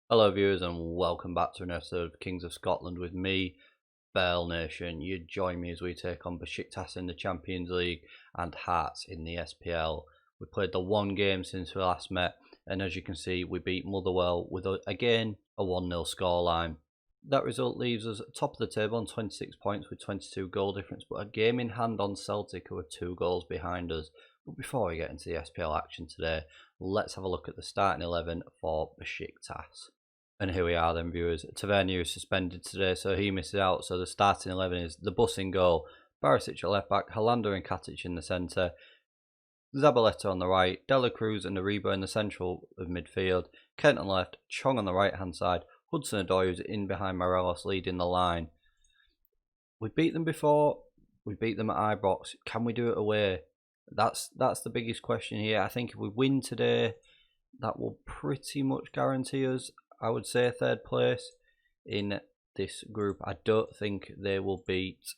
Hello viewers and welcome back to an episode of Kings of Scotland with me, Bearlenation. You join me as we take on Besiktas in the Champions League and Hearts in the SPL. We played the one game since we last met, and as you can see we beat Motherwell with again a 1-0 scoreline. That result leaves us at top of the table on 26 points with 22 goal difference, but a game in hand on Celtic who are 2 goals behind us. But before we get into the SPL action today, let's have a look at the starting 11 for Besiktas. And here we are then viewers. Tavernier is suspended today, so he misses out. So the starting 11 is the Bus in goal, Barisic at left back, Hollander and Katic in the centre, Zabaleta on the right, Dela Cruz and Aribo in the central of midfield, Kent on the left, Chong on the right hand side, Hudson-Odoi who's in behind Morelos leading the line. We beat them before, we beat them at Ibrox. Can we do it away? That's the biggest question here. I think if we win today, that will pretty much guarantee us, I would say, third place in this group. I don't think they will beat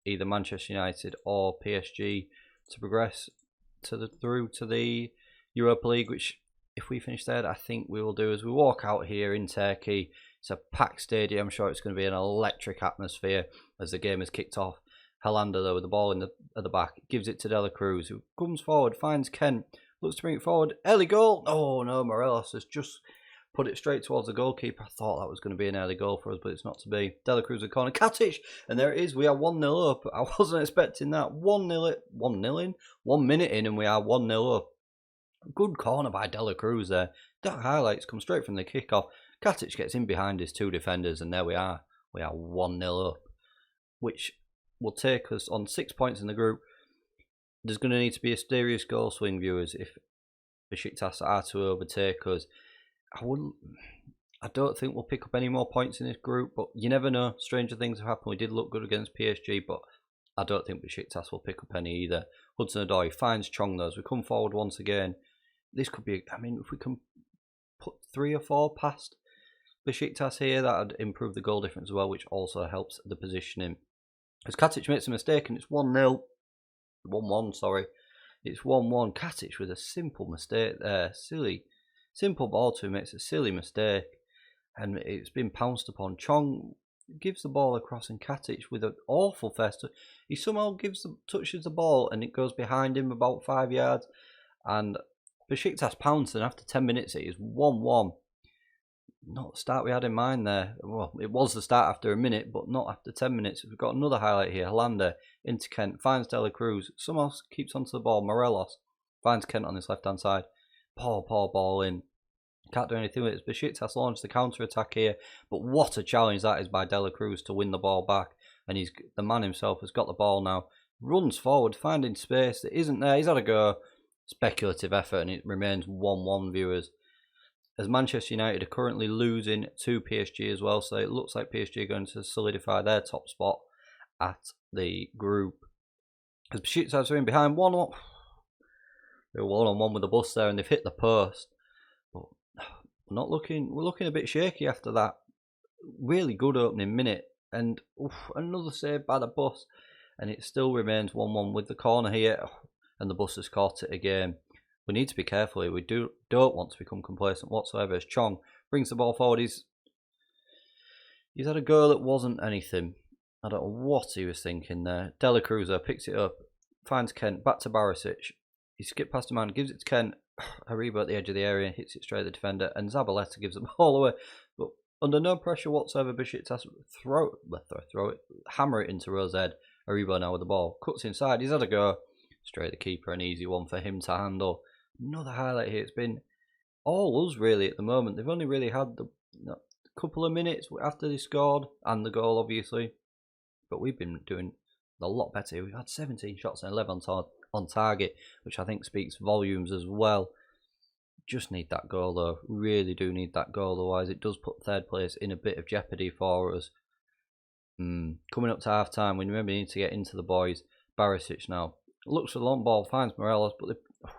either Manchester United or PSG to progress through to the Europa League, which if we finish third, I think we will do. As we walk out here in Turkey, it's a packed stadium. I'm sure it's going to be an electric atmosphere as the game has kicked off. Hollander though with the ball at the back, gives it to Dela Cruz, who comes forward, finds Kent, looks to bring it forward, early goal. Oh no, Morelos has just put it straight towards the goalkeeper. I thought that was going to be an early goal for us, but it's not to be. Dela Cruz in corner, Katic, and there it is. We are 1-0 up. I wasn't expecting that. 1 minute in, and we are 1-0 up. Good corner by Dela Cruz there. That highlights come straight from the kickoff. Katic gets in behind his 2 defenders, and there we are. We are 1-0 up, which will take us on 6 points in the group. There's going to need to be a serious goal swing, viewers, if Besiktas are to overtake us. I don't think we'll pick up any more points in this group, but you never know. Stranger things have happened. We did look good against PSG, but I don't think Besiktas will pick up any either. Hudson-Odoi finds Chong though as we come forward once again. This could be, I mean, if we can put 3 or 4 past Besiktas here, that would improve the goal difference as well, which also helps the positioning. As Katic makes a mistake and it's 1-0. 1-1, sorry. It's 1-1. Katic with a simple mistake there. Simple ball to him, makes a silly mistake, and it's been pounced upon. Chong gives the ball across, and Katic with an awful first touch. He somehow touches the ball, and it goes behind him about 5 yards. And Besiktas pounced, and after 10 minutes, it is 1-1. Not the start we had in mind there. Well, it was the start after a minute, but not after 10 minutes. We've got another highlight here. Hollander into Kent, finds Dela Cruz, somehow keeps onto the ball. Morelos finds Kent on his left-hand side. Poor ball in. Can't do anything with it. Besiktas launched the counter-attack here, but what a challenge that is by Dela Cruz to win the ball back. And the man himself has got the ball now. Runs forward, finding space that isn't there. He's had a go. Speculative effort, and it remains 1-1, viewers. As Manchester United are currently losing to PSG as well, so it looks like PSG are going to solidify their top spot at the group. As Besiktas are in behind 1-1. They're 1-on-1 with the Bus there, and they've hit the post. But we're looking a bit shaky after that really good opening minute, and another save by the Bus, and it still remains 1-1 with the corner here, and the Bus has caught it again. We need to be careful here. We don't want to become complacent whatsoever. As Chong brings the ball forward, he's had a goal that wasn't anything. I don't know what he was thinking there. Dela Cruz picks it up, finds Kent, back to Barisic. He skipped past a man, gives it to Kent. Haribo at the edge of the area, hits it straight at the defender, and Zabaleta gives the ball away. But under no pressure whatsoever, Besiktas throw it, hammer it into Rose's head. Haribo now with the ball, cuts inside, he's had a go. Straight at the keeper, an easy one for him to handle. Another highlight here. It's been all us really at the moment. They've only really had a couple of minutes after they scored, and the goal obviously. But we've been doing a lot better. We've had 17 shots and 11 on target, which I think speaks volumes as well. Just need that goal though. Really do need that goal, otherwise it does put third place in a bit of jeopardy for us. Coming up to half time, we remember need to get into the boys. Barisic now looks for the long ball, finds Morelos, but they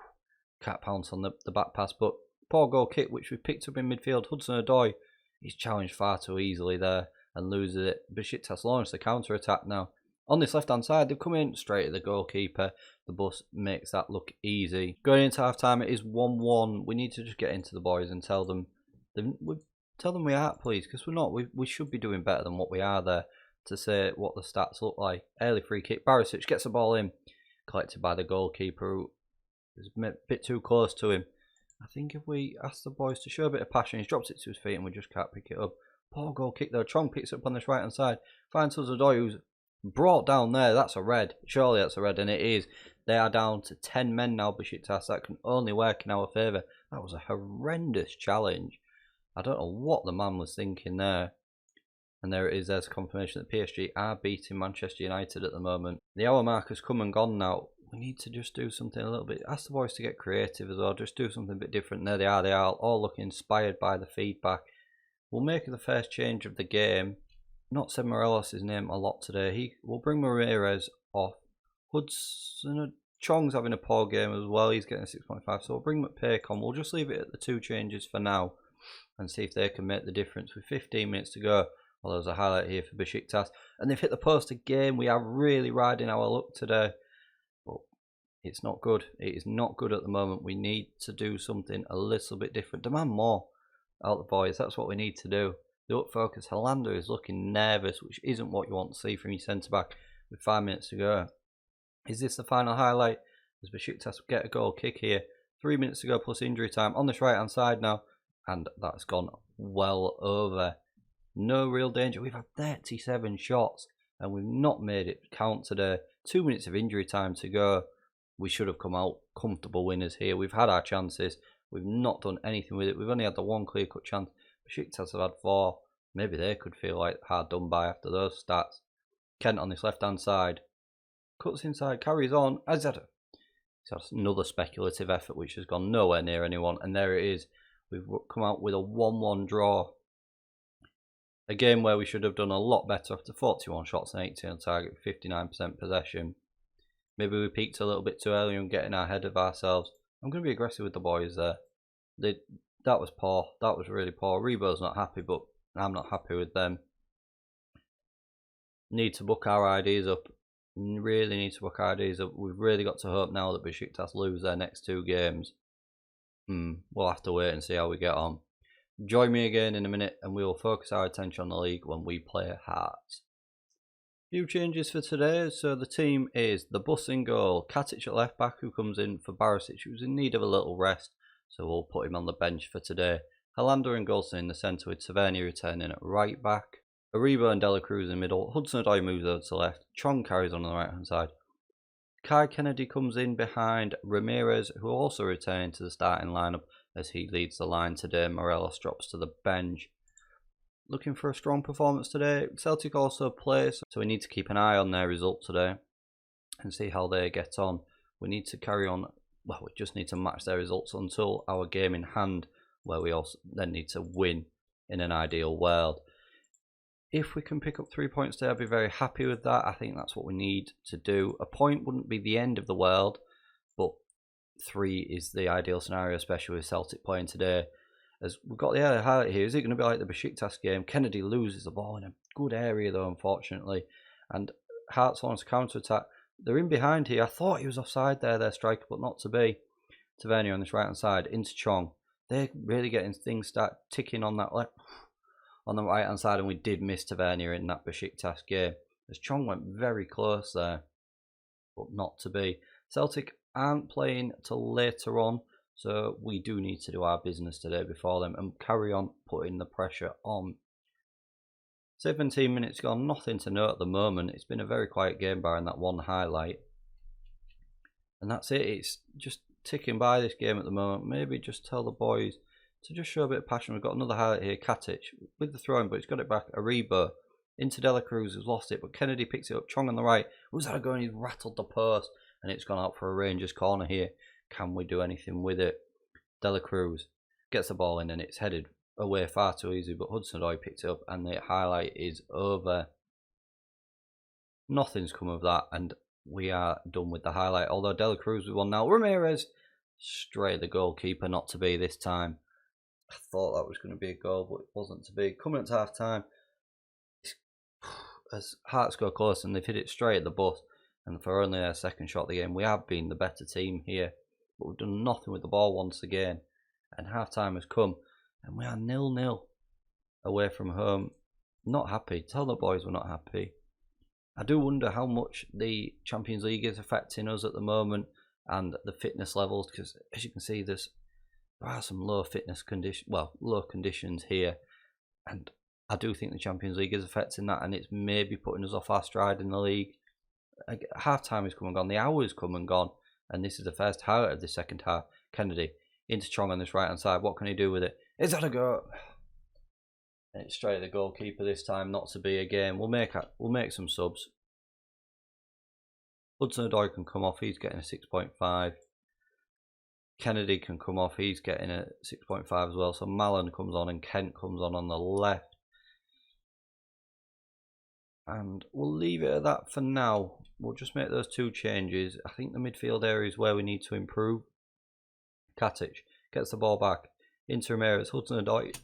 can't pounce on the back pass. But poor goal kick, which we picked up in midfield. Hudson-Odoi, he's challenged far too easily there and loses it. Besiktas launched the counter attack now. On this left hand side, they've come in straight at the goalkeeper. The Bus makes that look easy. Going into half time, it is 1-1. We need to just get into the boys and tell them we've Tell them we are, please, because we're not. We should be doing better than what we are there to say what the stats look like. Early free kick. Barisic gets the ball in. Collected by the goalkeeper, who is a bit too close to him. I think if we ask the boys to show a bit of passion, he's dropped it to his feet and we just can't pick it up. Poor goal kick though. Chong picks it up on this right hand side. Finds Hudson-Odoi, who's brought down there. That's a red. Surely that's a red, and it is. They are down to 10 men now, Besiktas. That can only work in our favour. That was a horrendous challenge. I don't know what the man was thinking there. And there it is. There's confirmation that PSG are beating Manchester United at the moment. The hour mark has come and gone now. We need to just do something a little bit. Ask the boys to get creative as well. Just do something a bit different. There they are. They are all looking inspired by the feedback. We'll make the first change of the game. Not said Morelos' name a lot today. We'll bring Ramirez off. Hudson Chong's having a poor game as well. He's getting a 6.5. So we'll bring McPake on. We'll just leave it at the 2 changes for now and see if they can make the difference. With 15 minutes to go. Well, there's a highlight here for Besiktas. And they've hit the post again. We are really riding our luck today. But it's not good. It is not good at the moment. We need to do something a little bit different. Demand more out the boys. That's what we need to do. The up focus. Helander is looking nervous, which isn't what you want to see from your centre-back with 5 minutes to go. Is this the final highlight? Does Besiktas get a goal kick here? 3 minutes to go plus injury time on this right-hand side now. And that's gone well over. No real danger. We've had 37 shots and we've not made it count today. 2 minutes of injury time to go. We should have come out comfortable winners here. We've had our chances. We've not done anything with it. We've only had the one clear-cut chance. Besiktas have had 4. Maybe they could feel like hard done by after those stats. Kent on this left-hand side. Cuts inside, carries on. He's had another speculative effort which has gone nowhere near anyone. And there it is. We've come out with a 1-1 draw. A game where we should have done a lot better after 41 shots and 18 on target, 59% possession. Maybe we peaked a little bit too early and getting ahead of ourselves. I'm going to be aggressive with the boys there. That was poor. That was really poor. Rebo's not happy, but I'm not happy with them. Need to book our ideas up. Really need to book our ideas up. We've really got to hope now that Besiktas lose their next 2 games. We'll have to wait and see how we get on. Join me again in a minute and we will focus our attention on the league when we play Hearts. Few changes for today. So the team is the Bus in goal. Katic at left back, who comes in for Barisic, who's in need of a little rest. So we'll put him on the bench for today. Helander and Golson in the centre with Tavernier returning at right back. Aribo and Dela Cruz in the middle. Hudson-Odoi moves over to the left. Chong carries on the right hand side. Kai Kennedy comes in behind Ramirez, who also returning to the starting lineup as he leads the line today. Morelos drops to the bench. Looking for a strong performance today. Celtic also play, so we need to keep an eye on their result today and see how they get on. We need to carry on. Well, we just need to match their results until our game in hand, where we also then need to win in an ideal world. If we can pick up 3 points today, I'd be very happy with that. I think that's what we need to do. A point wouldn't be the end of the world, but 3 is the ideal scenario, especially with Celtic playing today. As we've got the early highlight here, is it going to be like the Besiktas game? Kennedy loses the ball in a good area though, unfortunately. And Hearts wants to counter-attack. They're in behind here. I thought he was offside there, their striker, but not to be. Tavernier on this right-hand side, into Chong. They're really getting things start ticking on that left, on the right-hand side, and we did miss Tavernier in that Besiktas game. As Chong went very close there, but not to be. Celtic aren't playing till later on, so we do need to do our business today before them and carry on putting the pressure on. 17 minutes gone, nothing to note at the moment. It's been a very quiet game barring that one highlight. And that's it, it's just ticking by this game at the moment. Maybe just tell the boys to just show a bit of passion. We've got another highlight here, Katic with the throw-in, but he's got it back. Aribo into Dela Cruz, who's lost it, but Kennedy picks it up. Chong on the right. Who's that going? He's rattled the post, and it's gone out for a Rangers corner here. Can we do anything with it? Dela Cruz gets the ball in, and it's headed away far too easy, but Hudson-Odoi picked it up, and the highlight is over. Nothing's come of that, and we are done with the highlight. Although Dela Cruz with one now. Ramirez straight the goalkeeper, not to be this time. I thought that was going to be a goal, but it wasn't to be. Coming up to half time, as Hearts go close and they've hit it straight at the bus, and for only their second shot of the game, we have been the better team here, but we've done nothing with the ball once again. And half time has come, and we are 0-0. away from home. Not happy. Tell the boys we're not happy. I do wonder how much the Champions League is affecting us at the moment and the fitness levels, because as you can see, there are some low conditions here, and I do think the Champions League is affecting that, and it's maybe putting us off our stride in the league. Half time has come and gone, the hour has come and gone, and this is the first highlight of the second half. Kennedy into Chong on this right hand side. What can he do with it? Is that a go? And it's straight at the goalkeeper this time. Not to be again. We'll make some subs. Hudson-Odoi can come off. He's getting a 6.5. Kennedy can come off. He's getting a 6.5 as well. So Mallon comes on and Kent comes on the left. And we'll leave it at that for now. We'll just make those two changes. I think the midfield area is where we need to improve. Katic gets the ball back into Ramirez. Hudson-Odoi.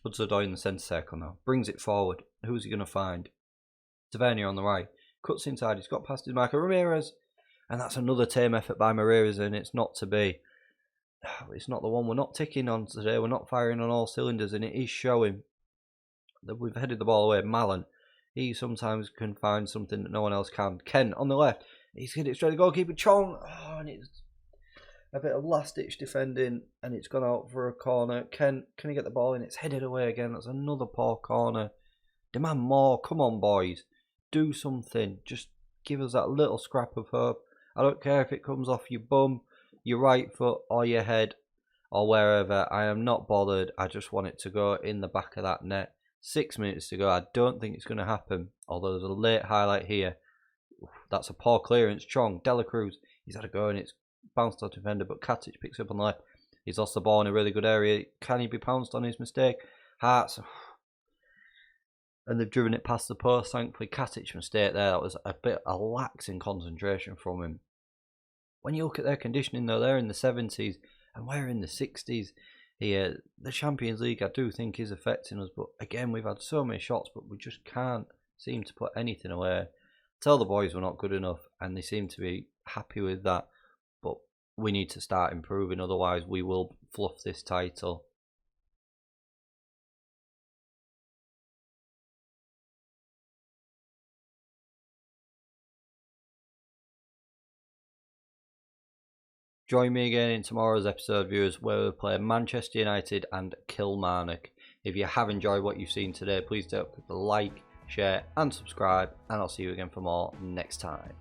Hudson-Odoi in the centre circle now. Brings it forward. Who's he going to find? Tavernier on the right. Cuts inside. He's got past his marker. Ramirez. And that's another tame effort by Ramirez, and it's not to be. It's not the one we're not ticking on today. We're not firing on all cylinders, and it is showing that we've headed the ball away. Mallon. He sometimes can find something that no one else can. Ken on the left. He's hit it straight to the goalkeeper. Chong. Oh, and it's a bit of last-ditch defending, and it's gone out for a corner. Ken, can he get the ball in? It's headed away again. That's another poor corner. Demand more. Come on, boys. Do something. Just give us that little scrap of hope. I don't care if it comes off your bum, your right foot, or your head, or wherever. I am not bothered. I just want it to go in the back of that net. 6 minutes to go. I don't think it's going to happen, although there's a late highlight here. That's a poor clearance. Chong, Dela Cruz, he's had a go and it's bounced off defender, but Katic picks up on the left. He's lost the ball in a really good area. Can he be pounced on his mistake? Hearts. And they've driven it past the post. Thankfully, Katic mistake there. That was a bit of lax in concentration from him. When you look at their conditioning though, they're in the 70s and we're in the 60s. Here, the Champions League I do think is affecting us, but again we've had so many shots but we just can't seem to put anything away. Tell the boys we're not good enough and they seem to be happy with that, but we need to start improving, otherwise we will fluff this title. Join me again in tomorrow's episode, viewers, where we'll play Manchester United and Kilmarnock. If you have enjoyed what you've seen today, please don't forget to like, share and subscribe, and I'll see you again for more next time.